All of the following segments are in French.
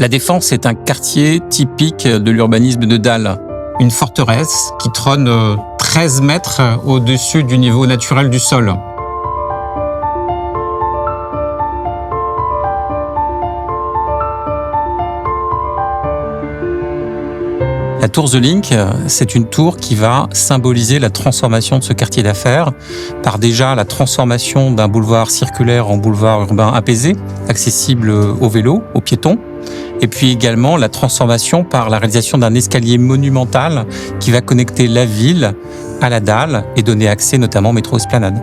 La Défense est un quartier typique de l'urbanisme de Dal. Une forteresse qui trône 13 mètres au-dessus du niveau naturel du sol. La tour The Link, c'est une tour qui va symboliser la transformation de ce quartier d'affaires par déjà la transformation d'un boulevard circulaire en boulevard urbain apaisé, accessible aux vélos, aux piétons, et puis également la transformation par la réalisation d'un escalier monumental qui va connecter la ville à la dalle et donner accès notamment au métro Esplanade.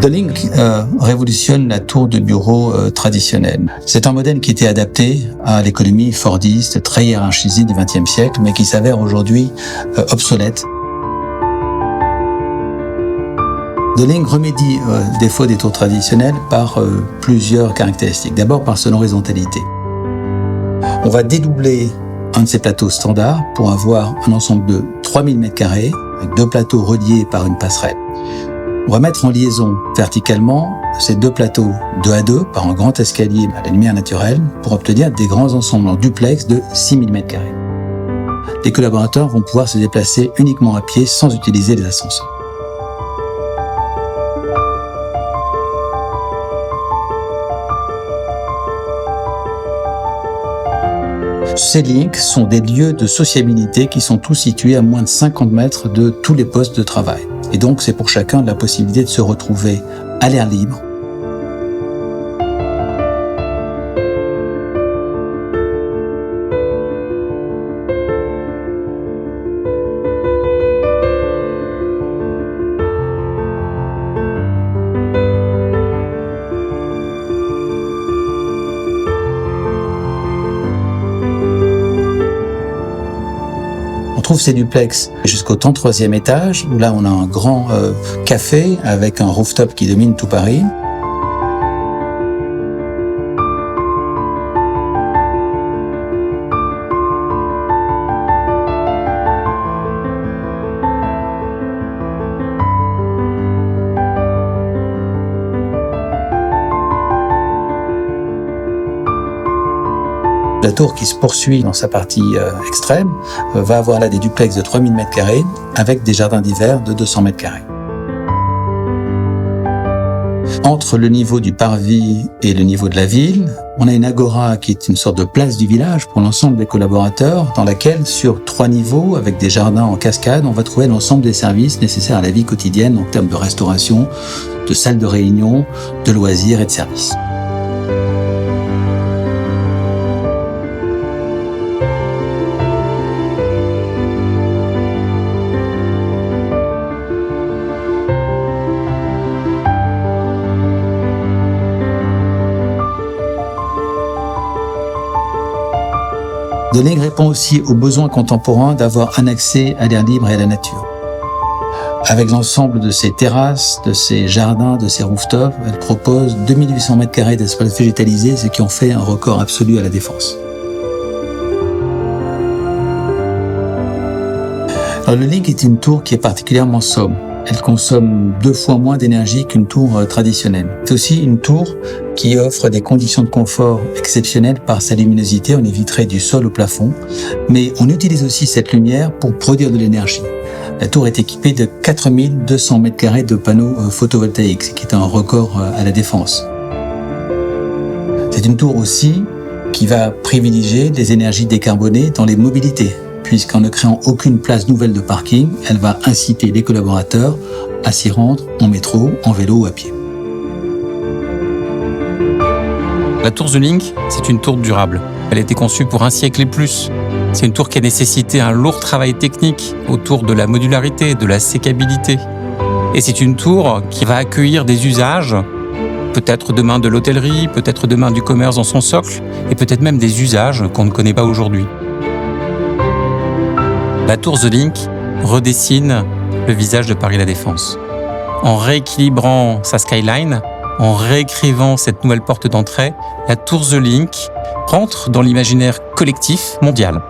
The Link révolutionne la tour de bureau traditionnelle. C'est un modèle qui était adapté à l'économie fordiste, très hiérarchisée du XXe siècle, mais qui s'avère aujourd'hui obsolète. The Link remédie aux défauts des tours traditionnelles par plusieurs caractéristiques. D'abord par son horizontalité. On va dédoubler un de ces plateaux standards pour avoir un ensemble de 3000 m², avec 2 plateaux reliés par une passerelle. On va mettre en liaison verticalement ces 2 plateaux 2 à 2 par un grand escalier à la lumière naturelle pour obtenir des grands ensembles en duplex de 6000 m². Les collaborateurs vont pouvoir se déplacer uniquement à pied sans utiliser les ascenseurs. Ces links sont des lieux de sociabilité qui sont tous situés à moins de 50 mètres de tous les postes de travail. Et donc, c'est pour chacun la possibilité de se retrouver à l'air libre. On trouve ces duplex jusqu'au 33e étage, où là on a un grand café avec un rooftop qui domine tout Paris. La tour qui se poursuit dans sa partie extrême va avoir là des duplex de 3000 m² avec des jardins d'hiver de 200 m². Entre le niveau du parvis et le niveau de la ville, on a une agora qui est une sorte de place du village pour l'ensemble des collaborateurs, dans laquelle, sur 3 niveaux, avec des jardins en cascade, on va trouver l'ensemble des services nécessaires à la vie quotidienne en termes de restauration, de salles de réunion, de loisirs et de services. The Link répond aussi aux besoins contemporains d'avoir un accès à l'air libre et à la nature. Avec l'ensemble de ces terrasses, de ces jardins, de ces rooftops, elle propose 2800 m² d'espace végétalisé, ce qui en fait un record absolu à la Défense. Alors, le Link est une tour qui est particulièrement sobre. Elle consomme 2 fois moins d'énergie qu'une tour traditionnelle. C'est aussi une tour qui offre des conditions de confort exceptionnelles par sa luminosité. On est vitré du sol au plafond, mais on utilise aussi cette lumière pour produire de l'énergie. La tour est équipée de 4200 m² de panneaux photovoltaïques, ce qui est un record à la Défense. C'est une tour aussi qui va privilégier les énergies décarbonées dans les mobilités, puisqu'en ne créant aucune place nouvelle de parking, elle va inciter les collaborateurs à s'y rendre en métro, en vélo ou à pied. La tour The Link, c'est une tour durable. Elle a été conçue pour un siècle et plus. C'est une tour qui a nécessité un lourd travail technique autour de la modularité, de la sécabilité. Et c'est une tour qui va accueillir des usages, peut-être demain de l'hôtellerie, peut-être demain du commerce dans son socle, et peut-être même des usages qu'on ne connaît pas aujourd'hui. La tour The Link redessine le visage de Paris La Défense. En rééquilibrant sa skyline, en réécrivant cette nouvelle porte d'entrée, la tour The Link rentre dans l'imaginaire collectif mondial.